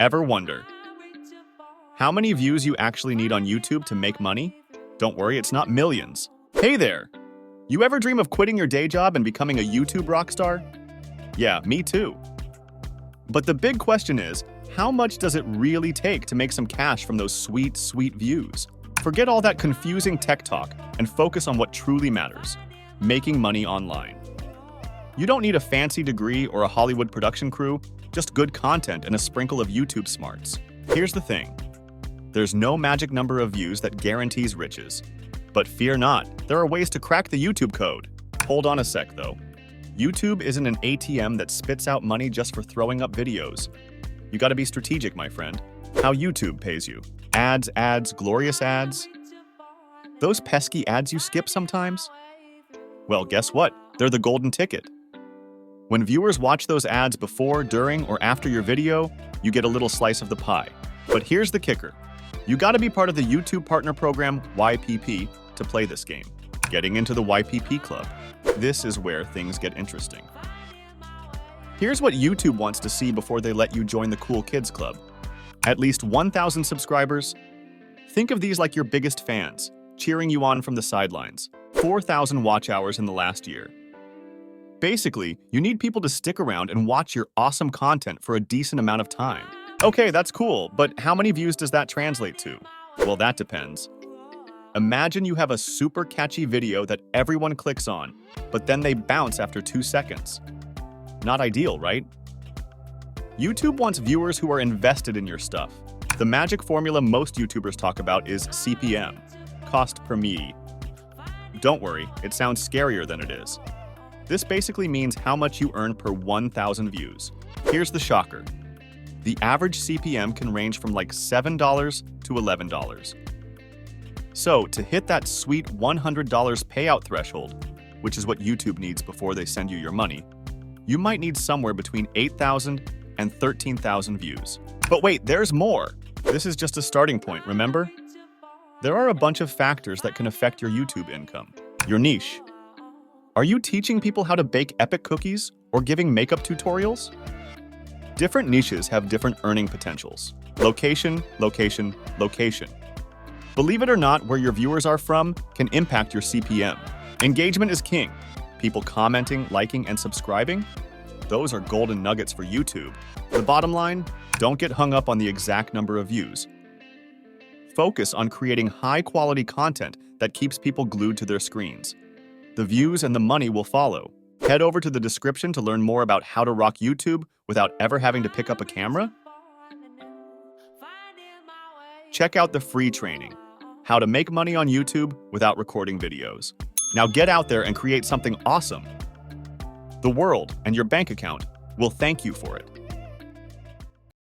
Ever wonder how many views you actually need on YouTube to make money? Don't worry, it's not millions. Hey there! You ever dream of quitting your day job and becoming a YouTube rock star? Yeah, me too. But the big question is, how much does it really take to make some cash from those sweet, sweet views? Forget all that confusing tech talk and focus on what truly matters: making money online. You don't need a fancy degree or a Hollywood production crew, just good content and a sprinkle of YouTube smarts. Here's the thing. There's no magic number of views that guarantees riches. But fear not, there are ways to crack the YouTube code. Hold on a sec though. YouTube isn't an ATM that spits out money just for throwing up videos. You gotta be strategic, my friend. How YouTube pays you. Ads, glorious ads. Those pesky ads you skip sometimes? Well, guess what? They're the golden ticket. When viewers watch those ads before, during, or after your video, you get a little slice of the pie. But here's the kicker. You gotta be part of the YouTube Partner Program, YPP, to play this game. Getting into the YPP club. This is where things get interesting. Here's what YouTube wants to see before they let you join the Cool Kids Club. At least 1,000 subscribers. Think of these like your biggest fans, cheering you on from the sidelines. 4,000 watch hours in the last year. Basically, you need people to stick around and watch your awesome content for a decent amount of time. Okay, that's cool, but how many views does that translate to? Well, that depends. Imagine you have a super catchy video that everyone clicks on, but then they bounce after 2 seconds. Not ideal, right? YouTube wants viewers who are invested in your stuff. The magic formula most YouTubers talk about is CPM, cost per me. Don't worry, it sounds scarier than it is. This basically means how much you earn per 1,000 views. Here's the shocker. The average CPM can range from like $7 to $11. So, to hit that sweet $100 payout threshold, which is what YouTube needs before they send you your money, you might need somewhere between 8,000 and 13,000 views. But wait, there's more! This is just a starting point, remember? There are a bunch of factors that can affect your YouTube income. Your niche. Are you teaching people how to bake epic cookies or giving makeup tutorials? Different niches have different earning potentials. Location, location, location. Believe it or not, where your viewers are from can impact your CPM. Engagement is king. People commenting, liking, and subscribing? Those are golden nuggets for YouTube. The bottom line, don't get hung up on the exact number of views. Focus on creating high-quality content that keeps people glued to their screens. The views and the money will follow. Head over to the description to learn more about how to rock YouTube without ever having to pick up a camera. Check out the free training, How to Make Money on YouTube Without Recording Videos. Now get out there and create something awesome. The world and your bank account will thank you for it.